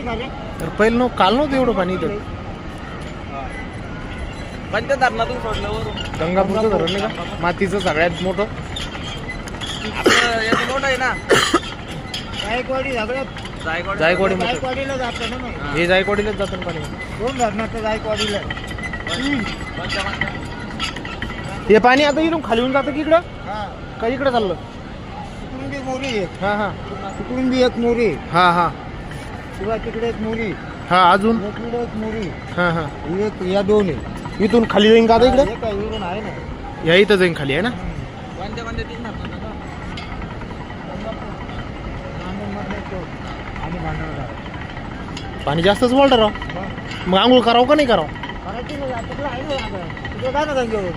पाणी खाली तर पहिलं काल नव्हतं एवढं पाणी इथं. पंच धरणातून सोडलं वरून. गंगापूरचं धरण नाही का मातीचं सगळ्यात मोठं. आपलं याचं मोठं आहे ना जायकवाडी सगळ्यात जायकवाडी मोठं. जायकवाडीला जातं ना मग. हे जायकवाडीलाच जातं ना पाणी. 2 धरणाचं जायकवाडीला. हे पाणी आता इथून खाली होऊन जातं की इकडं हा का इकडं चाललं. तिकडून बी मोरी आहे. हा हा तिकडून बी एक मोरी आहे. हा हा किंवा तिकडे एक मोरी हा अजून इकडे एक मोरी हा हा एक या 2 आहे. इथून खाली जाईन का आता इकडं. एक आहे, इकडून आहे ना. या इथं जाईन खाली आहे ना. कोणत्या 3 धरणात आणि भांडवल पाणी जास्तच बोलतं राव. मग आंघोळ करावं का नाही करावं. करायची ना तिकडे आहे ना तिकडे काय ना गंगेवर